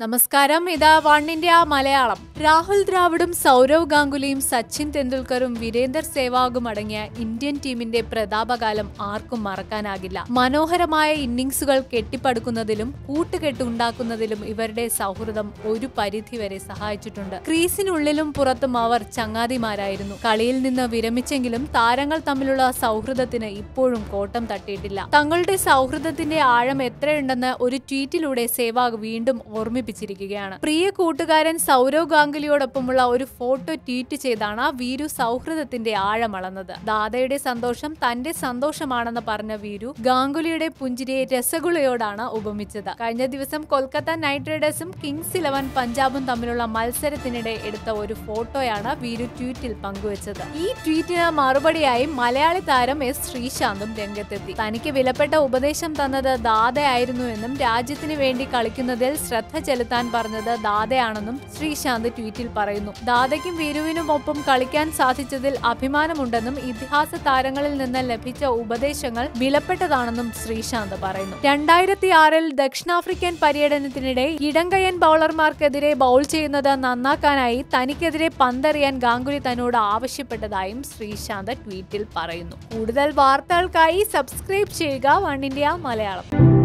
നമസ്കാരം, ഇതാ one India Malayalam. Rahul ദ്രാവിഡും Sourav ഗാംഗുലിയും Sachin തെണ്ടുൽക്കറും Virender സേവാഗും അടങ്ങിയ ഇന്ത്യൻ ടീമിന്റെ പ്രതാപകാലം ആർക്കും മറക്കാനാകില്ല. മനോഹരമായ ഇന്നിംഗ്സുകൾ കെട്ടിപ്പടുക്കുന്നതിലും കൂട്ടുകെട്ടുണ്ടാക്കുന്നതിലും ഇവരുടെ സൗഹൃദം ഒരു പരിധിവരെ സഹായിച്ചിട്ടുണ്ട്. ക്രീസിനുള്ളിലും പുറത്തും അവർ ചങ്ങാതിമാരായിരുന്നു. കളിയിൽ നിന്ന് വിരമിച്ചെങ്കിലും താരങ്ങൾ തമ്മിലുള്ള സൗഹൃദത്തിന് ഇപ്പോഴും കോട്ടം തട്ടിയിട്ടില്ല. തങ്ങളുടെ സൗഹൃദത്തിന്റെ ആഴം എത്രയുണ്ടെന്ന് ഒരു ട്വീറ്റിലൂടെ സേവാഗ് വീണ്ടും ഓർമ്മിപ്പിച്ചിരിക്കുകയാണ്. പ്രിയ കൂട്ടുകാരൻ സൗരവ് ഗാംഗുലിയോടൊപ്പമുള്ള ഒരു ഫോട്ടോ ട്വീറ്റ് ചെയ്താണ് വീരു സൗഹൃദത്തിന്റെ ആഴമളന്നത്. ദാദയുടെ സന്തോഷം തന്റെ സന്തോഷമാണെന്ന് പറഞ്ഞ വീരു ഗാംഗുലിയുടെ പുഞ്ചിരിയെ രസഗുളയോടാണ് ഉപമിച്ചത്. കഴിഞ്ഞ ദിവസം കൊൽക്കത്ത നൈറ്റ് റൈഡേഴ്സും കിങ്സ് 11 പഞ്ചാബും തമ്മിലുള്ള മത്സരത്തിനിടെ എടുത്ത ഒരു ഫോട്ടോയാണ് വീരു ട്വീറ്റിൽ പങ്കുവച്ചത്. ഈ ട്വീറ്റിന് മറുപടിയായി മലയാളി താരം എസ് ശ്രീശാന്തും രംഗത്തെത്തി. തനിക്ക് വിലപ്പെട്ട ഉപദേശം തന്നത് ദാദയായിരുന്നുവെന്നും രാജ്യത്തിന് വേണ്ടി കളിക്കുന്നതിൽ ശ്രദ്ധ ചെലുത്താൻ പറഞ്ഞത് ദാദയാണെന്നും ശ്രീശാന്ത് ട്വീറ്റിൽ പറയുന്നു. ദാദയ്ക്കും വീരുവിനുമൊപ്പം കളിക്കാൻ സാധിച്ചതിൽ അഭിമാനമുണ്ടെന്നും ഇതിഹാസ താരങ്ങളിൽ നിന്ന് ലഭിച്ച ഉപദേശങ്ങൾ വിലപ്പെട്ടതാണെന്നും ശ്രീശാന്ത് പറയുന്നു. 2006 ദക്ഷിണാഫ്രിക്കൻ പര്യടനത്തിനിടെ ഇടംകയ്യൻ ബൌളർമാർക്കെതിരെ ബൌൾ ചെയ്യുന്നത് നന്നാക്കാനായി തനിക്കെതിരെ പന്തെറിയാൻ ഗാംഗുലി തന്നോട് ആവശ്യപ്പെട്ടതായും ശ്രീശാന്ത് ട്വീറ്റിൽ പറയുന്നു. കൂടുതൽ വാർത്തകൾക്കായി സബ്സ്ക്രൈബ് ചെയ്യുക വൺ ഇന്ത്യ മലയാളം.